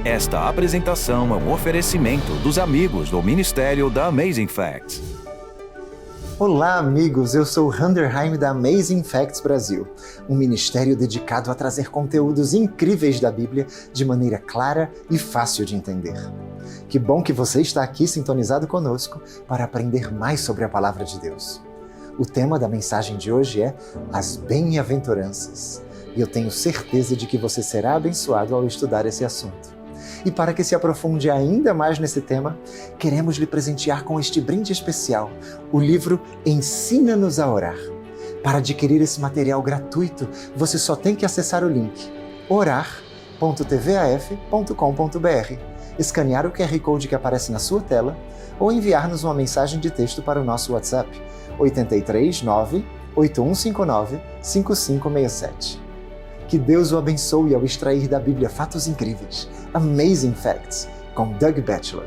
Esta apresentação é um oferecimento dos amigos do Ministério da Amazing Facts. Olá, amigos! Eu sou o Handerheim da Amazing Facts Brasil, um ministério dedicado a trazer conteúdos incríveis da Bíblia de maneira clara e fácil de entender. Que bom que você está aqui sintonizado conosco para aprender mais sobre a Palavra de Deus. O tema da mensagem de hoje é as bem-aventuranças, e eu tenho certeza de que você será abençoado ao estudar esse assunto. E para que se aprofunde ainda mais nesse tema, queremos lhe presentear com este brinde especial, o livro Ensina-nos a Orar. Para adquirir esse material gratuito, você só tem que acessar o link orar.tvaf.com.br, escanear o QR Code que aparece na sua tela ou enviar-nos uma mensagem de texto para o nosso WhatsApp 83 98159 5567. Que Deus o abençoe ao extrair da Bíblia fatos incríveis. Amazing Facts, com Doug Batchelor.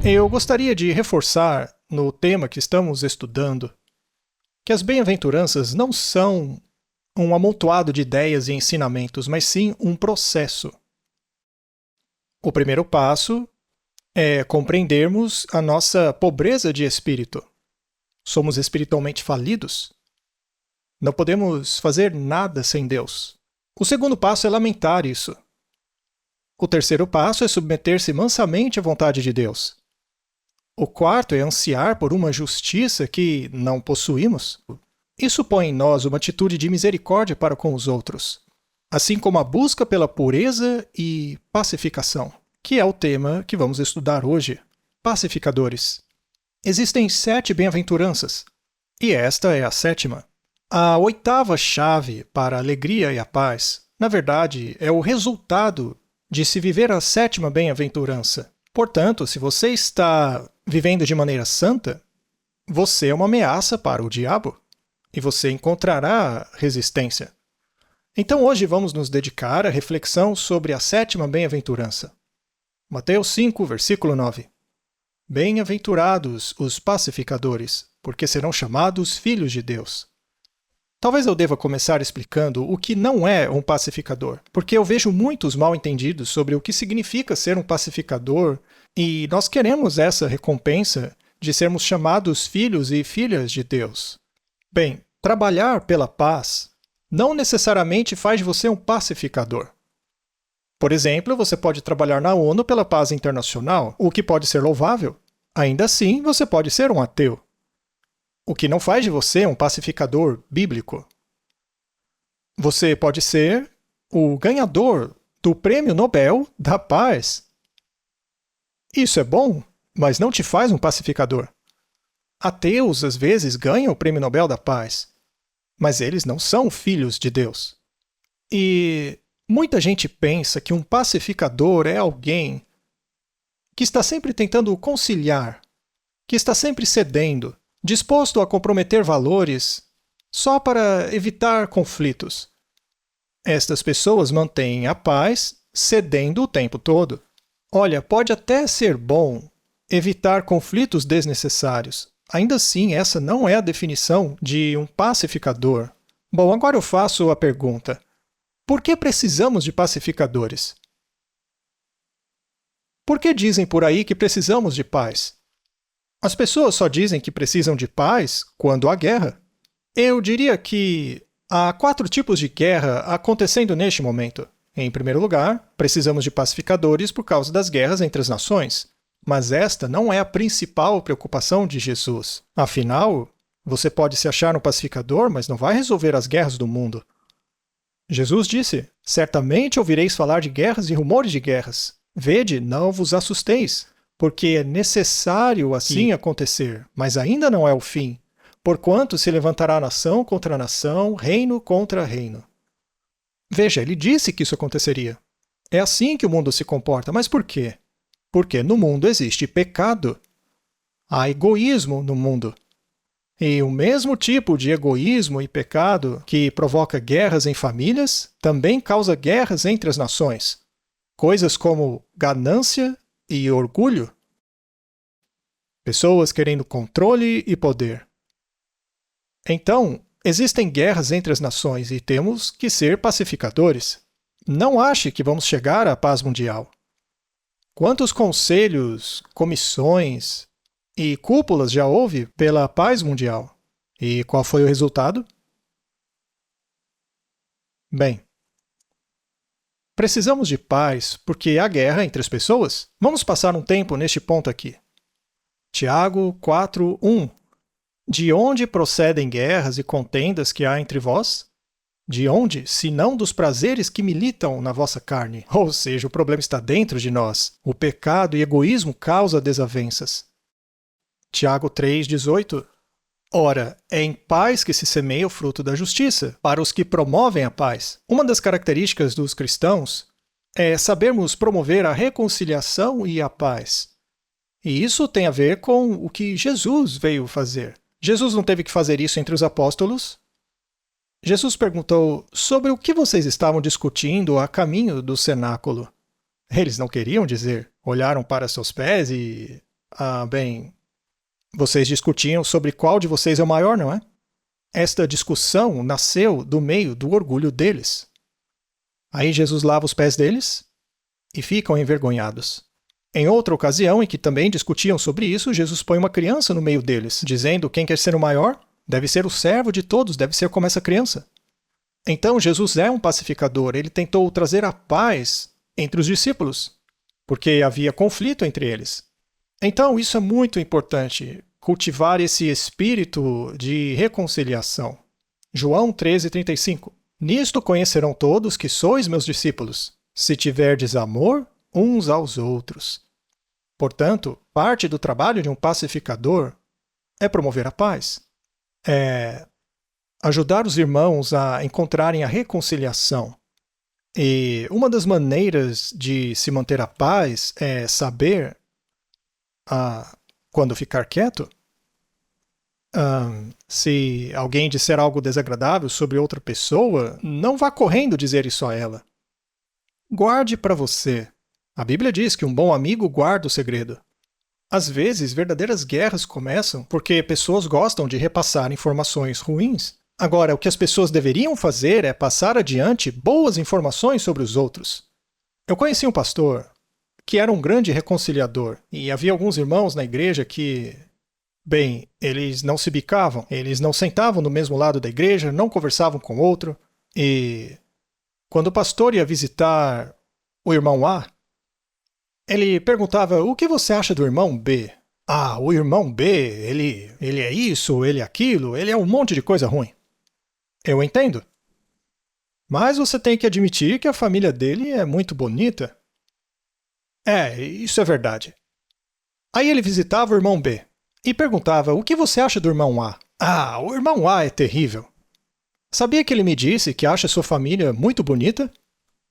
Eu gostaria de reforçar, no tema que estamos estudando, que as bem-aventuranças não são um amontoado de ideias e ensinamentos, mas sim um processo. O primeiro passo é compreendermos a nossa pobreza de espírito. Somos espiritualmente falidos. Não podemos fazer nada sem Deus. O segundo passo é lamentar isso. O terceiro passo é submeter-se mansamente à vontade de Deus. O quarto é ansiar por uma justiça que não possuímos. Isso põe em nós uma atitude de misericórdia para com os outros, assim como a busca pela pureza e pacificação, que é o tema que vamos estudar hoje. Pacificadores. Existem 7 bem-aventuranças, e esta é a 7ª. A 8ª chave para a alegria e a paz, na verdade, é o resultado de se viver a 7ª bem-aventurança. Portanto, se você está vivendo de maneira santa, você é uma ameaça para o diabo, e você encontrará resistência. Então hoje vamos nos dedicar à reflexão sobre a 7ª bem-aventurança. Mateus 5, versículo 9. Bem-aventurados os pacificadores, porque serão chamados filhos de Deus. Talvez eu deva começar explicando o que não é um pacificador, porque eu vejo muitos mal-entendidos sobre o que significa ser um pacificador e nós queremos essa recompensa de sermos chamados filhos e filhas de Deus. Bem, trabalhar pela paz não necessariamente faz de você um pacificador. Por exemplo, você pode trabalhar na ONU pela paz internacional, o que pode ser louvável. Ainda assim, você pode ser um ateu. O que não faz de você um pacificador bíblico. Você pode ser o ganhador do Prêmio Nobel da Paz. Isso é bom, mas não te faz um pacificador. Ateus, às vezes, ganham o Prêmio Nobel da Paz, mas eles não são filhos de Deus. E muita gente pensa que um pacificador é alguém que está sempre tentando conciliar, que está sempre cedendo, disposto a comprometer valores só para evitar conflitos. Estas pessoas mantêm a paz cedendo o tempo todo. Olha, pode até ser bom evitar conflitos desnecessários. Ainda assim, essa não é a definição de um pacificador. Bom, agora eu faço a pergunta: por que precisamos de pacificadores? Por que dizem por aí que precisamos de paz? As pessoas só dizem que precisam de paz quando há guerra. Eu diria que há 4 tipos de guerra acontecendo neste momento. Em primeiro lugar, precisamos de pacificadores por causa das guerras entre as nações. Mas esta não é a principal preocupação de Jesus. Afinal, você pode se achar um pacificador, mas não vai resolver as guerras do mundo. Jesus disse: certamente ouvireis falar de guerras e rumores de guerras. Vede, não vos assusteis, porque é necessário assim acontecer, mas ainda não é o fim, porquanto se levantará nação contra nação, reino contra reino. Veja, ele disse que isso aconteceria. É assim que o mundo se comporta, mas por quê? Porque no mundo existe pecado. Há egoísmo no mundo. E o mesmo tipo de egoísmo e pecado que provoca guerras em famílias também causa guerras entre as nações. Coisas como ganância e orgulho. Pessoas querendo controle e poder. Então, Existem guerras entre as nações e temos que ser pacificadores. Não ache que vamos chegar à paz mundial. Quantos conselhos, comissões e cúpulas já houve pela paz mundial? E qual foi o resultado? Bem, precisamos de paz porque há guerra entre as pessoas? Vamos passar um tempo neste ponto aqui. Tiago 4:1. De onde procedem guerras e contendas que há entre vós? De onde, senão dos prazeres que militam na vossa carne? Ou seja, o problema está dentro de nós. O pecado e egoísmo causam desavenças. Tiago 3:18. Ora, é em paz que se semeia o fruto da justiça, para os que promovem a paz. Uma das características dos cristãos é sabermos promover a reconciliação e a paz. E isso tem a ver com o que Jesus veio fazer. Jesus não teve que fazer isso entre os apóstolos. Jesus perguntou sobre o que vocês estavam discutindo a caminho do cenáculo. Eles não queriam dizer, olharam para seus pés e... vocês discutiam sobre qual de vocês é o maior, não é? Esta discussão nasceu do meio do orgulho deles. Aí Jesus lava os pés deles e ficam envergonhados. Em outra ocasião, em que também discutiam sobre isso, Jesus põe uma criança no meio deles, dizendo quem quer ser o maior deve ser o servo de todos, deve ser como essa criança. Então Jesus é um pacificador, ele tentou trazer a paz entre os discípulos, porque havia conflito entre eles. Então isso é muito importante, cultivar esse espírito de reconciliação. João 13:35. Nisto conhecerão todos que sois meus discípulos, se tiverdes amor uns aos outros. Portanto, parte do trabalho de um pacificador é promover a paz. É ajudar os irmãos a encontrarem a reconciliação. E uma das maneiras de se manter a paz é saber quando ficar quieto. Se alguém disser algo desagradável sobre outra pessoa, não vá correndo dizer isso a ela. Guarde para você. A Bíblia diz que um bom amigo guarda o segredo. Às vezes, verdadeiras guerras começam porque pessoas gostam de repassar informações ruins. Agora, o que as pessoas deveriam fazer é passar adiante boas informações sobre os outros. Eu conheci um pastor que era um grande reconciliador, e havia alguns irmãos na igreja que, eles não se bicavam, eles não sentavam no mesmo lado da igreja, não conversavam com o outro, e quando o pastor ia visitar o irmão A, ele perguntava, o que você acha do irmão B? O irmão B, ele é isso, ele é aquilo, ele é um monte de coisa ruim. Eu entendo. Mas você tem que admitir que a família dele é muito bonita. Isso é verdade. Aí ele visitava o irmão B e perguntava, o que você acha do irmão A? O irmão A é terrível. Sabia que ele me disse que acha sua família muito bonita?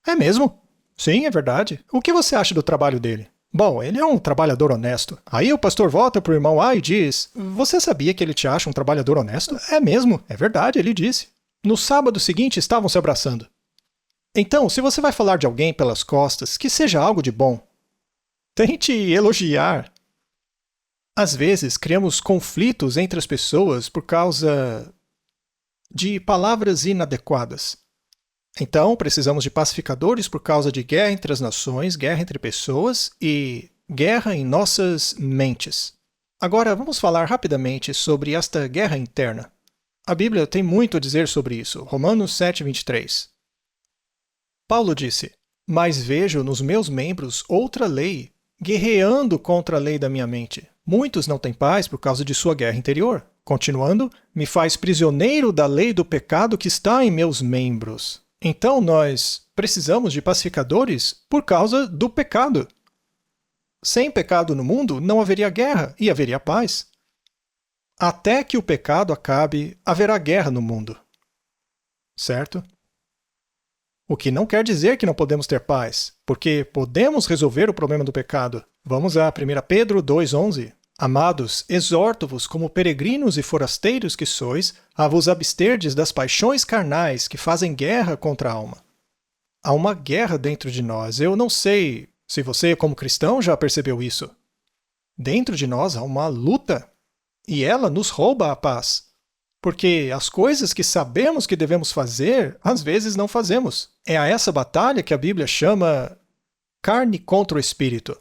É mesmo? Sim, é verdade. O que você acha do trabalho dele? Bom, ele é um trabalhador honesto. Aí o pastor volta pro irmão A e diz, você sabia que ele te acha um trabalhador honesto? É mesmo, é verdade, ele disse. No sábado seguinte estavam se abraçando. Então, se você vai falar de alguém pelas costas, que seja algo de bom. Tente elogiar. Às vezes, criamos conflitos entre as pessoas por causa de palavras inadequadas. Então, precisamos de pacificadores por causa de guerra entre as nações, guerra entre pessoas e guerra em nossas mentes. Agora, vamos falar rapidamente sobre esta guerra interna. A Bíblia tem muito a dizer sobre isso. Romanos 7:23. Paulo disse, mas vejo nos meus membros outra lei, guerreando contra a lei da minha mente. Muitos não têm paz por causa de sua guerra interior. Continuando, me faz prisioneiro da lei do pecado que está em meus membros. Então nós precisamos de pacificadores por causa do pecado. Sem pecado no mundo, não haveria guerra e haveria paz. Até que o pecado acabe, haverá guerra no mundo. Certo? O que não quer dizer que não podemos ter paz, porque podemos resolver o problema do pecado. Vamos a 1 Pedro 2:11. Amados, exorto-vos como peregrinos e forasteiros que sois, a vos absterdes das paixões carnais que fazem guerra contra a alma. Há uma guerra dentro de nós. Eu não sei se você, como cristão, já percebeu isso. Dentro de nós há uma luta, e ela nos rouba a paz. Porque as coisas que sabemos que devemos fazer, às vezes não fazemos. É a essa batalha que a Bíblia chama carne contra o espírito.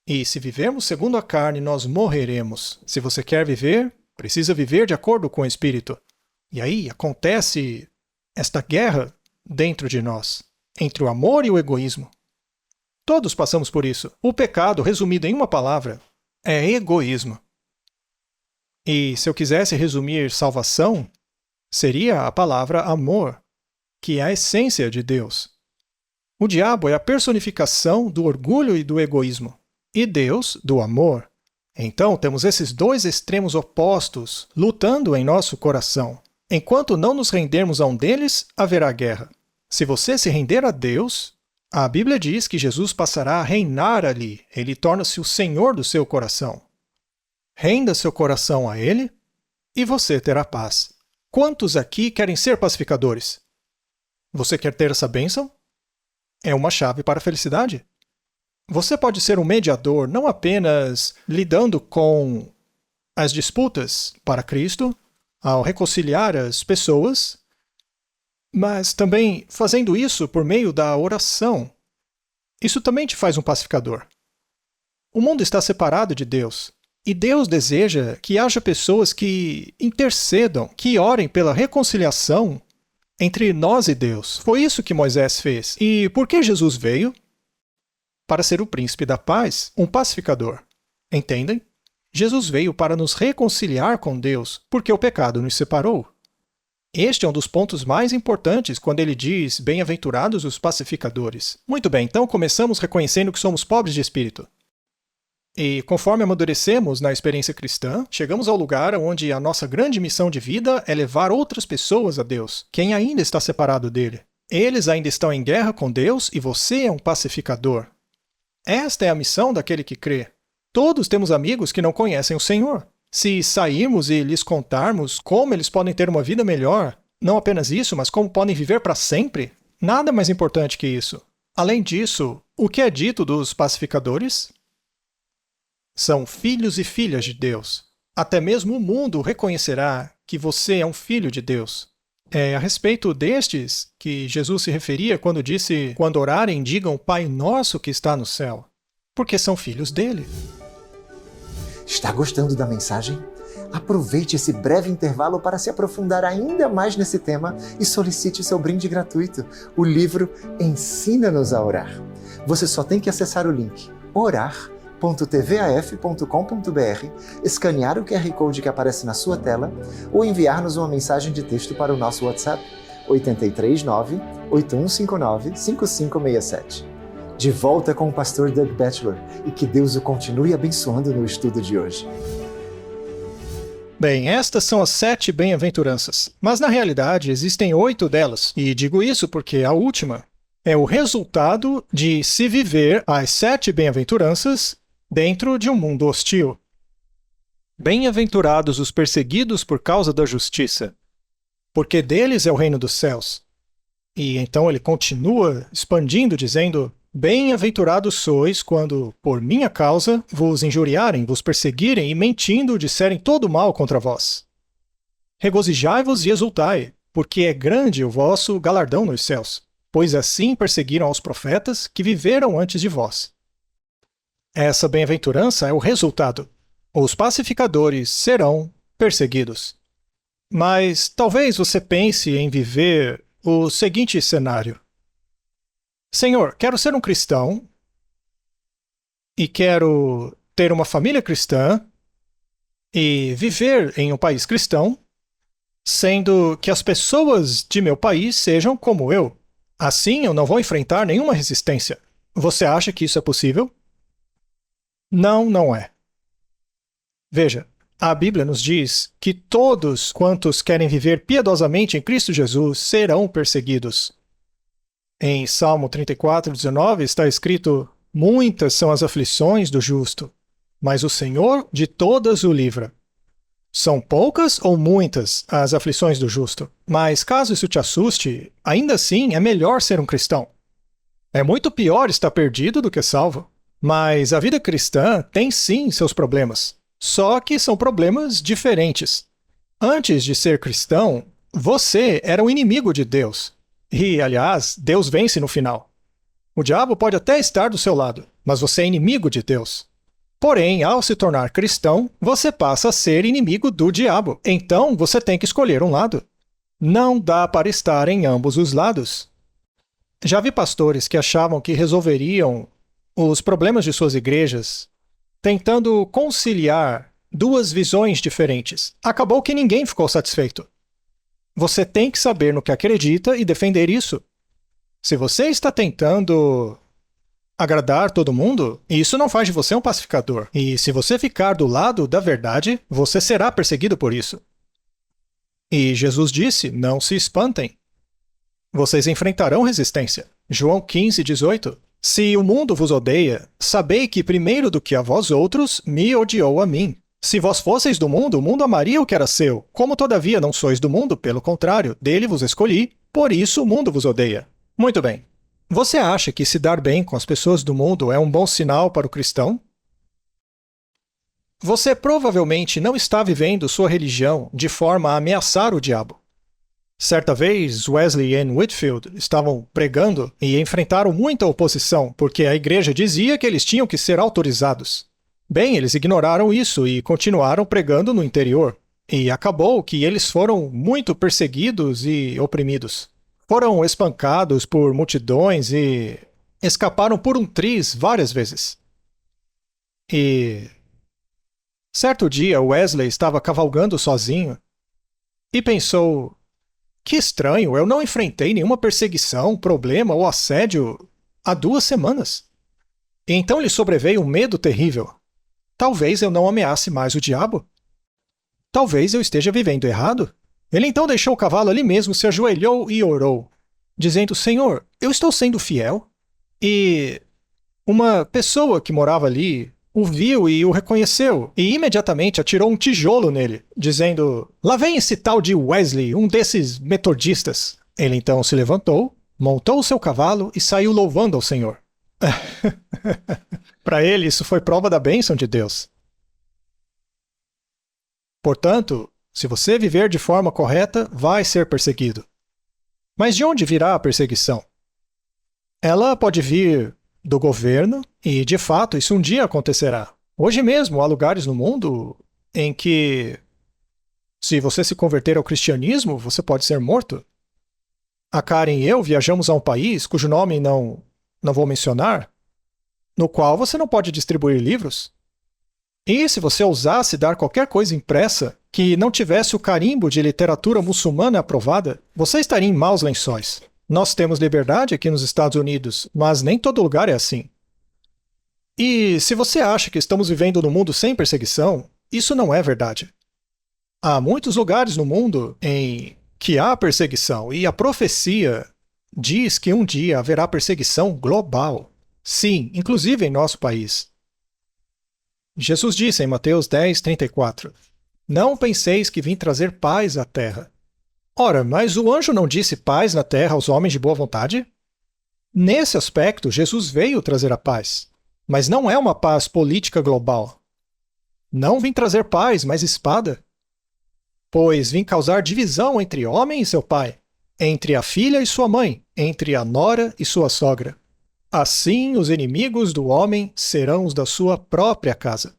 E se vivermos segundo a carne, nós morreremos. Se você quer viver, precisa viver de acordo com o espírito. E aí acontece esta guerra dentro de nós, entre o amor e o egoísmo. Todos passamos por isso. O pecado, resumido em uma palavra, é egoísmo. E se eu quisesse resumir salvação, seria a palavra amor, que é a essência de Deus. O diabo é a personificação do orgulho e do egoísmo, e Deus do amor. Então temos esses dois extremos opostos lutando em nosso coração. Enquanto não nos rendermos a um deles, haverá guerra. Se você se render a Deus, a Bíblia diz que Jesus passará a reinar ali. Ele torna-se o Senhor do seu coração. Renda seu coração a Ele e você terá paz. Quantos aqui querem ser pacificadores? Você quer ter essa bênção? É uma chave para a felicidade. Você pode ser um mediador não apenas lidando com as disputas para Cristo, ao reconciliar as pessoas, mas também fazendo isso por meio da oração. Isso também te faz um pacificador. O mundo está separado de Deus. E Deus deseja que haja pessoas que intercedam, que orem pela reconciliação entre nós e Deus. Foi isso que Moisés fez. E por que Jesus veio? Para ser o príncipe da paz, um pacificador. Entendem? Jesus veio para nos reconciliar com Deus, porque o pecado nos separou. Este é um dos pontos mais importantes quando ele diz bem-aventurados os pacificadores. Muito bem, então começamos reconhecendo que somos pobres de espírito. E conforme amadurecemos na experiência cristã, chegamos ao lugar onde a nossa grande missão de vida é levar outras pessoas a Deus, quem ainda está separado dele. Eles ainda estão em guerra com Deus e você é um pacificador. Esta é a missão daquele que crê. Todos temos amigos que não conhecem o Senhor. Se sairmos e lhes contarmos como eles podem ter uma vida melhor, não apenas isso, mas como podem viver para sempre, nada mais importante que isso. Além disso, o que é dito dos pacificadores? São filhos e filhas de Deus. Até mesmo o mundo reconhecerá que você é um filho de Deus. É a respeito destes que Jesus se referia quando disse: quando orarem, digam Pai Nosso que está no céu, porque são filhos dele. Está gostando da mensagem? Aproveite esse breve intervalo para se aprofundar ainda mais nesse tema e solicite seu brinde gratuito, o livro Ensina-nos a Orar. Você só tem que acessar o link orar.tvaf.com.br, escanear o QR Code que aparece na sua tela ou enviar-nos uma mensagem de texto para o nosso WhatsApp 839-8159-5567. De volta com o pastor Doug Batchelor e que Deus o continue abençoando no estudo de hoje. Bem, estas são as 7 bem-aventuranças, mas na realidade existem 8 delas, e digo isso porque a última é o resultado de se viver as 7 bem-aventuranças dentro de um mundo hostil. Bem-aventurados os perseguidos por causa da justiça, porque deles é o reino dos céus. E então ele continua expandindo, dizendo: bem-aventurados sois quando, por minha causa, vos injuriarem, vos perseguirem e mentindo disserem todo mal contra vós. Regozijai-vos e exultai, porque é grande o vosso galardão nos céus, pois assim perseguiram aos profetas que viveram antes de vós. Essa bem-aventurança é o resultado. Os pacificadores serão perseguidos. Mas talvez você pense em viver o seguinte cenário: Senhor, quero ser um cristão e quero ter uma família cristã e viver em um país cristão, sendo que as pessoas de meu país sejam como eu. Assim eu não vou enfrentar nenhuma resistência. Você acha que isso é possível? Não, não é. Veja, a Bíblia nos diz que todos quantos querem viver piedosamente em Cristo Jesus serão perseguidos. Em Salmo 34:19 está escrito: muitas são as aflições do justo, mas o Senhor de todas o livra. São poucas ou muitas as aflições do justo, mas caso isso te assuste, ainda assim é melhor ser um cristão. É muito pior estar perdido do que salvo. Mas a vida cristã tem sim seus problemas, só que são problemas diferentes. Antes de ser cristão, você era um inimigo de Deus. E, aliás, Deus vence no final. O diabo pode até estar do seu lado, mas você é inimigo de Deus. Porém, ao se tornar cristão, você passa a ser inimigo do diabo. Então, você tem que escolher um lado. Não dá para estar em ambos os lados. Já vi pastores que achavam que resolveriam os problemas de suas igrejas tentando conciliar duas visões diferentes. Acabou que ninguém ficou satisfeito. Você tem que saber no que acredita e defender isso. Se você está tentando agradar todo mundo, isso não faz de você um pacificador. E se você ficar do lado da verdade, você será perseguido por isso. E Jesus disse, não se espantem. Vocês enfrentarão resistência. João 15:18. Se o mundo vos odeia, sabei que primeiro do que a vós outros, me odiou a mim. Se vós fosseis do mundo, o mundo amaria o que era seu. Como todavia não sois do mundo, pelo contrário, dele vos escolhi, por isso o mundo vos odeia. Muito bem. Você acha que se dar bem com as pessoas do mundo é um bom sinal para o cristão? Você provavelmente não está vivendo sua religião de forma a ameaçar o diabo. Certa vez, Wesley e Whitefield estavam pregando e enfrentaram muita oposição, porque a igreja dizia que eles tinham que ser autorizados. Bem, eles ignoraram isso e continuaram pregando no interior. E acabou que eles foram muito perseguidos e oprimidos. Foram espancados por multidões e escaparam por um triz várias vezes. E certo dia, Wesley estava cavalgando sozinho e pensou: que estranho, eu não enfrentei nenhuma perseguição, problema ou assédio há 2 semanas. E então lhe sobreveio um medo terrível. Talvez eu não ameace mais o diabo. Talvez eu esteja vivendo errado. Ele então deixou o cavalo ali mesmo, se ajoelhou e orou, dizendo: Senhor, eu estou sendo fiel? E uma pessoa que morava ali o viu e o reconheceu, e imediatamente atirou um tijolo nele, dizendo: lá vem esse tal de Wesley, um desses metodistas. Ele então se levantou, montou o seu cavalo e saiu louvando ao Senhor. Para ele, isso foi prova da bênção de Deus. Portanto, se você viver de forma correta, vai ser perseguido. Mas de onde virá a perseguição? Ela pode vir do governo, e de fato isso um dia acontecerá. Hoje mesmo há lugares no mundo em que, se você se converter ao cristianismo, você pode ser morto. A Karen e eu viajamos a um país cujo nome não vou mencionar, no qual você não pode distribuir livros. E se você ousasse dar qualquer coisa impressa que não tivesse o carimbo de literatura muçulmana aprovada, você estaria em maus lençóis. Nós temos liberdade aqui nos Estados Unidos, mas nem todo lugar é assim. E se você acha que estamos vivendo num mundo sem perseguição, isso não é verdade. Há muitos lugares no mundo em que há perseguição, e a profecia diz que um dia haverá perseguição global. Sim, inclusive em nosso país. Jesus disse em Mateus 10:34, não penseis que vim trazer paz à terra. Ora, mas o anjo não disse paz na terra aos homens de boa vontade? Nesse aspecto, Jesus veio trazer a paz. Mas não é uma paz política global. Não vim trazer paz, mas espada. Pois vim causar divisão entre homem e seu pai, entre a filha e sua mãe, entre a nora e sua sogra. Assim, os inimigos do homem serão os da sua própria casa.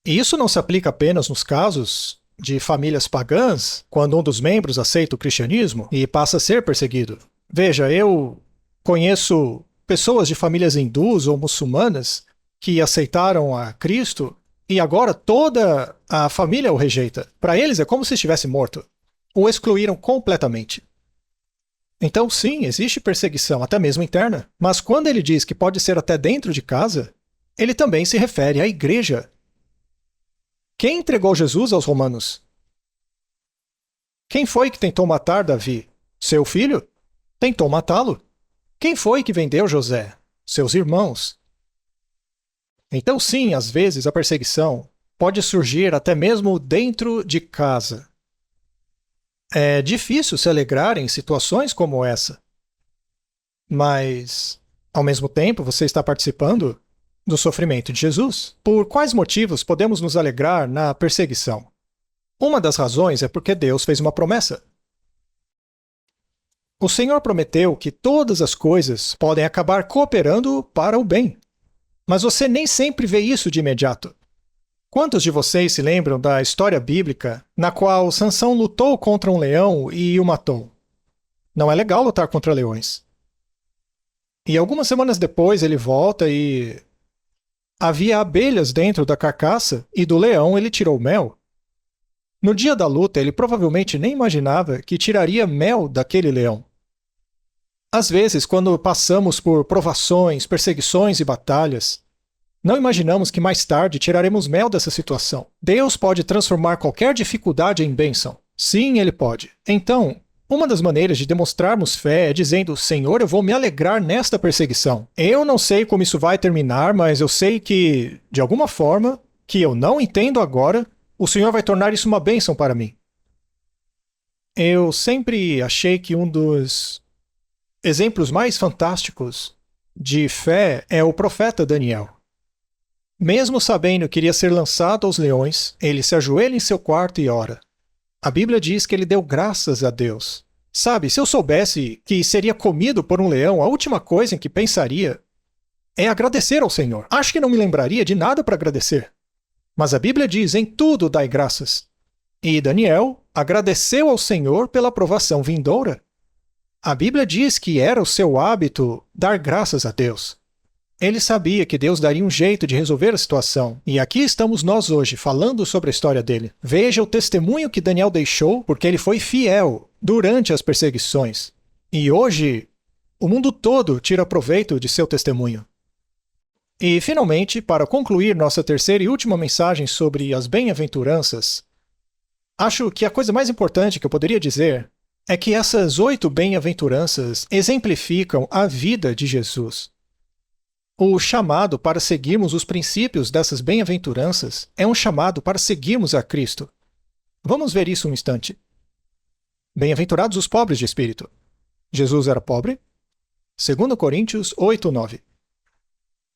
E isso não se aplica apenas nos casos de famílias pagãs, quando um dos membros aceita o cristianismo e passa a ser perseguido. Veja, eu conheço pessoas de famílias hindus ou muçulmanas que aceitaram a Cristo e agora toda a família o rejeita. Para eles é como se estivesse morto. O excluíram completamente. Então, sim, existe perseguição, até mesmo interna. Mas quando ele diz que pode ser até dentro de casa, ele também se refere à igreja. Quem entregou Jesus aos romanos? Quem foi que tentou matar Davi? Seu filho? Tentou matá-lo. Quem foi que vendeu José? Seus irmãos. Então, sim, às vezes a perseguição pode surgir até mesmo dentro de casa. É difícil se alegrar em situações como essa. Mas, ao mesmo tempo, você está participando do sofrimento de Jesus. Por quais motivos podemos nos alegrar na perseguição? Uma das razões é porque Deus fez uma promessa. O Senhor prometeu que todas as coisas podem acabar cooperando para o bem. Mas você nem sempre vê isso de imediato. Quantos de vocês se lembram da história bíblica na qual Sansão lutou contra um leão e o matou? Não é legal lutar contra leões. E algumas semanas depois ele volta e havia abelhas dentro da carcaça e do leão ele tirou mel. No dia da luta, ele provavelmente nem imaginava que tiraria mel daquele leão. Às vezes, quando passamos por provações, perseguições e batalhas, não imaginamos que mais tarde tiraremos mel dessa situação. Deus pode transformar qualquer dificuldade em bênção. Sim, Ele pode. Então, uma das maneiras de demonstrarmos fé é dizendo: Senhor, eu vou me alegrar nesta perseguição. Eu não sei como isso vai terminar, mas eu sei que, de alguma forma, que eu não entendo agora, o Senhor vai tornar isso uma bênção para mim. Eu sempre achei que um dos exemplos mais fantásticos de fé é o profeta Daniel. Mesmo sabendo que iria ser lançado aos leões, ele se ajoelha em seu quarto e ora. A Bíblia diz que ele deu graças a Deus. Sabe, se eu soubesse que seria comido por um leão, a última coisa em que pensaria é agradecer ao Senhor. Acho que não me lembraria de nada para agradecer. Mas a Bíblia diz: em tudo dai graças. E Daniel agradeceu ao Senhor pela provação vindoura. A Bíblia diz que era o seu hábito dar graças a Deus. Ele sabia que Deus daria um jeito de resolver a situação. E aqui estamos nós hoje, falando sobre a história dele. Veja o testemunho que Daniel deixou, porque ele foi fiel durante as perseguições. E hoje, o mundo todo tira proveito de seu testemunho. E, finalmente, para concluir nossa terceira e última mensagem sobre as bem-aventuranças, acho que a coisa mais importante que eu poderia dizer é que essas 8 bem-aventuranças exemplificam a vida de Jesus. O chamado para seguirmos os princípios dessas bem-aventuranças é um chamado para seguirmos a Cristo. Vamos ver isso um instante. Bem-aventurados os pobres de espírito. Jesus era pobre? 2 Coríntios 8:9.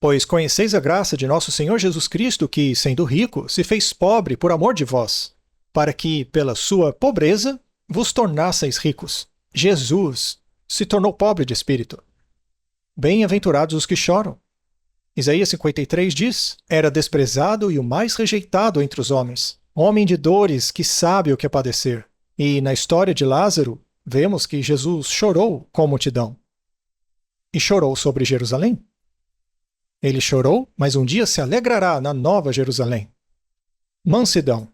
Pois conheceis a graça de nosso Senhor Jesus Cristo, que, sendo rico, se fez pobre por amor de vós, para que, pela sua pobreza, vos tornasseis ricos. Jesus se tornou pobre de espírito. Bem-aventurados os que choram. Isaías 53 diz: era desprezado e o mais rejeitado entre os homens, homem de dores que sabe o que é padecer. E na história de Lázaro, vemos que Jesus chorou com a multidão. E chorou sobre Jerusalém. Ele chorou, mas um dia se alegrará na nova Jerusalém. Mansidão.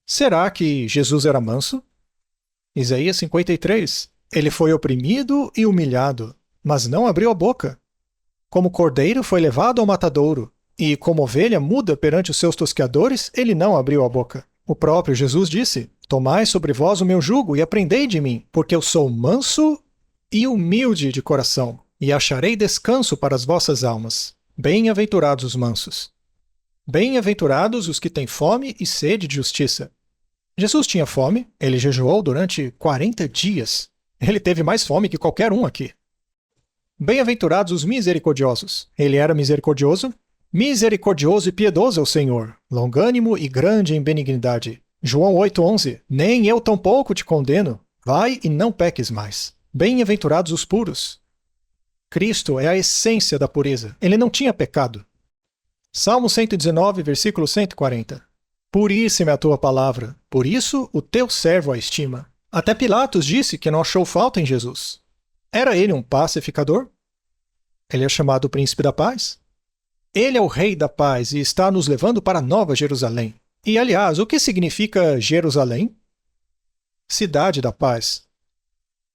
Será que Jesus era manso? Isaías 53. Ele foi oprimido e humilhado, mas não abriu a boca. Como cordeiro foi levado ao matadouro, e como ovelha muda perante os seus tosqueadores, ele não abriu a boca. O próprio Jesus disse: tomai sobre vós o meu jugo e aprendei de mim, porque eu sou manso e humilde de coração, e acharei descanso para as vossas almas. Bem-aventurados os mansos. Bem-aventurados os que têm fome e sede de justiça. Jesus tinha fome, ele jejuou durante 40 dias. Ele teve mais fome que qualquer um aqui. Bem-aventurados os misericordiosos. Ele era misericordioso? Misericordioso e piedoso é o Senhor, longânimo e grande em benignidade. João 8:11. Nem eu tampouco te condeno. Vai e não peques mais. Bem-aventurados os puros. Cristo é a essência da pureza. Ele não tinha pecado. Salmo 119, versículo 140. Puríssima é a tua palavra, por isso o teu servo a estima. Até Pilatos disse que não achou falta em Jesus. Era ele um pacificador? Ele é chamado Príncipe da Paz? Ele é o Rei da Paz e está nos levando para a Nova Jerusalém. E, aliás, o que significa Jerusalém? Cidade da Paz.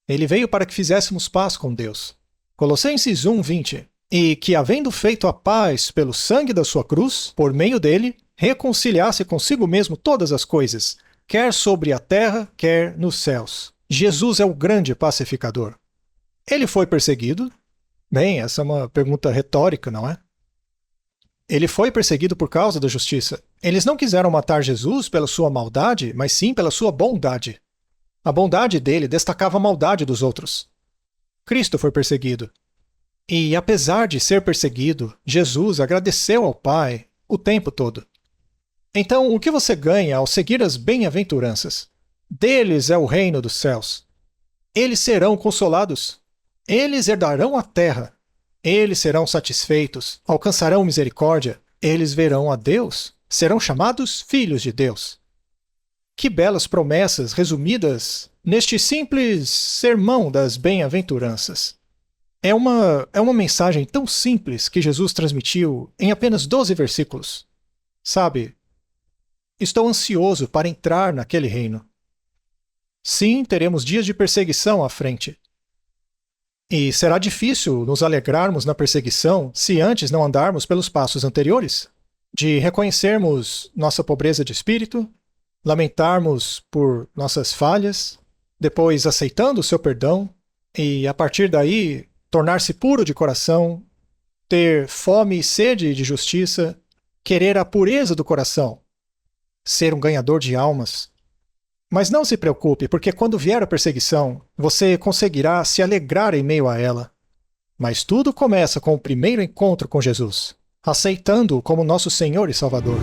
Ele veio para que fizéssemos paz com Deus. Colossenses 1:20. E que, havendo feito a paz pelo sangue da sua cruz, por meio dele, reconciliasse consigo mesmo todas as coisas, quer sobre a terra, quer nos céus. Jesus é o grande pacificador. Ele foi perseguido? Bem, essa é uma pergunta retórica, não é? Ele foi perseguido por causa da justiça. Eles não quiseram matar Jesus pela sua maldade, mas sim pela sua bondade. A bondade dele destacava a maldade dos outros. Cristo foi perseguido. E, apesar de ser perseguido, Jesus agradeceu ao Pai o tempo todo. Então, o que você ganha ao seguir as bem-aventuranças? Deles é o reino dos céus. Eles serão consolados. Eles herdarão a terra. Eles serão satisfeitos, alcançarão misericórdia. Eles verão a Deus. Serão chamados filhos de Deus. Que belas promessas resumidas neste simples sermão das bem-aventuranças. É uma mensagem tão simples que Jesus transmitiu em apenas 12 versículos. Sabe, estou ansioso para entrar naquele reino. Sim, teremos dias de perseguição à frente. E será difícil nos alegrarmos na perseguição se antes não andarmos pelos passos anteriores? De reconhecermos nossa pobreza de espírito, lamentarmos por nossas falhas, depois aceitando o seu perdão, e a partir daí tornar-se puro de coração, ter fome e sede de justiça, querer a pureza do coração, ser um ganhador de almas. Mas não se preocupe, porque quando vier a perseguição, você conseguirá se alegrar em meio a ela. Mas tudo começa com o primeiro encontro com Jesus, aceitando-o como nosso Senhor e Salvador.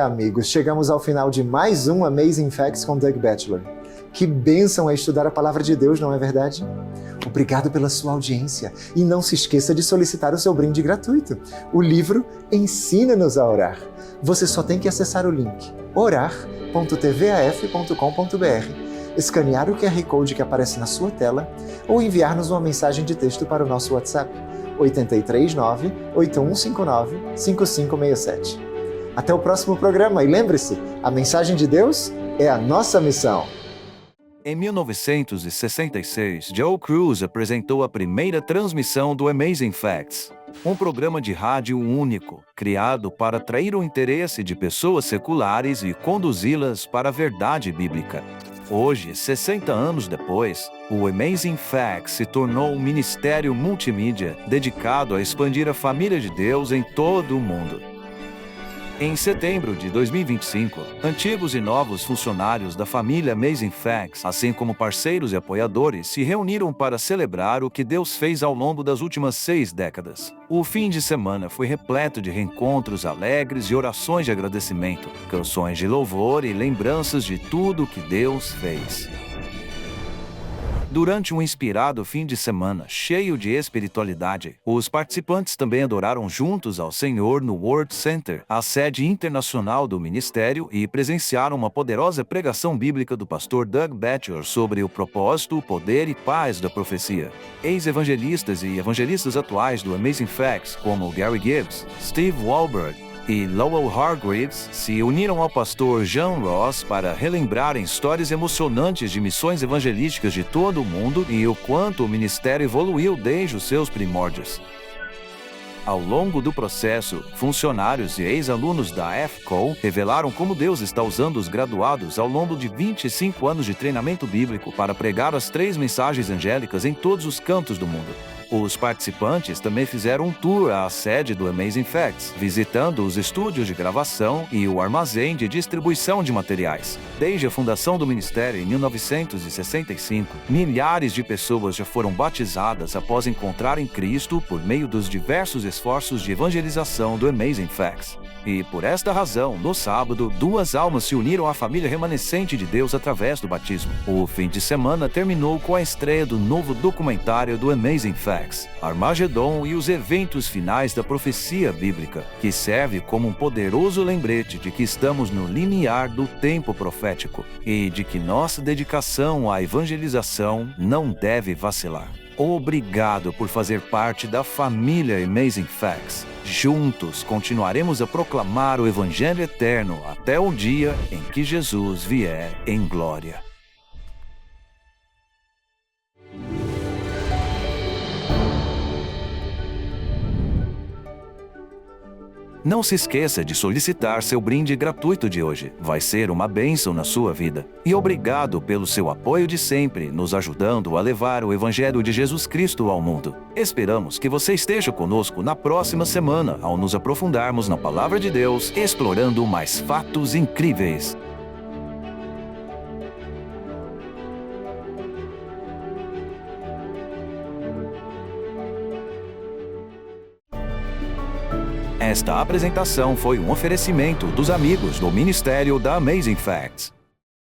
Amigos, chegamos ao final de mais um Amazing Facts com Doug Batchelor. Que bênção é estudar a Palavra de Deus, não é verdade? Obrigado pela sua audiência e não se esqueça de solicitar o seu brinde gratuito. O livro Ensina-nos a Orar. Você só tem que acessar o link orar.tvaf.com.br, escanear o QR Code que aparece na sua tela ou enviar-nos uma mensagem de texto para o nosso WhatsApp 839-8159-5567. Até o próximo programa e lembre-se, a mensagem de Deus é a nossa missão. Em 1966, Joe Cruz apresentou a primeira transmissão do Amazing Facts, um programa de rádio único, criado para atrair o interesse de pessoas seculares e conduzi-las para a verdade bíblica. Hoje, 60 anos depois, o Amazing Facts se tornou um ministério multimídia dedicado a expandir a família de Deus em todo o mundo. Em setembro de 2025, antigos e novos funcionários da família Amazing Facts, assim como parceiros e apoiadores, se reuniram para celebrar o que Deus fez ao longo das últimas 6 décadas. O fim de semana foi repleto de reencontros alegres e orações de agradecimento, canções de louvor e lembranças de tudo o que Deus fez. Durante um inspirado fim de semana cheio de espiritualidade, os participantes também adoraram juntos ao Senhor no World Center, a sede internacional do ministério, e presenciaram uma poderosa pregação bíblica do pastor Doug Batchelor sobre o propósito, poder e paz da profecia. Ex-evangelistas e evangelistas atuais do Amazing Facts, como Gary Gibbs, Steve Wahlberg e Lowell Hargreaves, se uniram ao pastor John Ross para relembrarem histórias emocionantes de missões evangelísticas de todo o mundo e o quanto o ministério evoluiu desde os seus primórdios. Ao longo do processo, funcionários e ex-alunos da FCO revelaram como Deus está usando os graduados ao longo de 25 anos de treinamento bíblico para pregar as 3 mensagens angélicas em todos os cantos do mundo. Os participantes também fizeram um tour à sede do Amazing Facts, visitando os estúdios de gravação e o armazém de distribuição de materiais. Desde a fundação do ministério em 1965, milhares de pessoas já foram batizadas após encontrarem Cristo por meio dos diversos esforços de evangelização do Amazing Facts. E por esta razão, no sábado, 2 almas se uniram à família remanescente de Deus através do batismo. O fim de semana terminou com a estreia do novo documentário do Amazing Facts, Armagedon e os eventos finais da profecia bíblica, que serve como um poderoso lembrete de que estamos no limiar do tempo profético e de que nossa dedicação à evangelização não deve vacilar. Obrigado por fazer parte da família Amazing Facts. Juntos continuaremos a proclamar o Evangelho eterno até o dia em que Jesus vier em glória. Não se esqueça de solicitar seu brinde gratuito de hoje. Vai ser uma bênção na sua vida. E obrigado pelo seu apoio de sempre, nos ajudando a levar o Evangelho de Jesus Cristo ao mundo. Esperamos que você esteja conosco na próxima semana, ao nos aprofundarmos na Palavra de Deus, explorando mais fatos incríveis. Esta apresentação foi um oferecimento dos amigos do Ministério da Amazing Facts.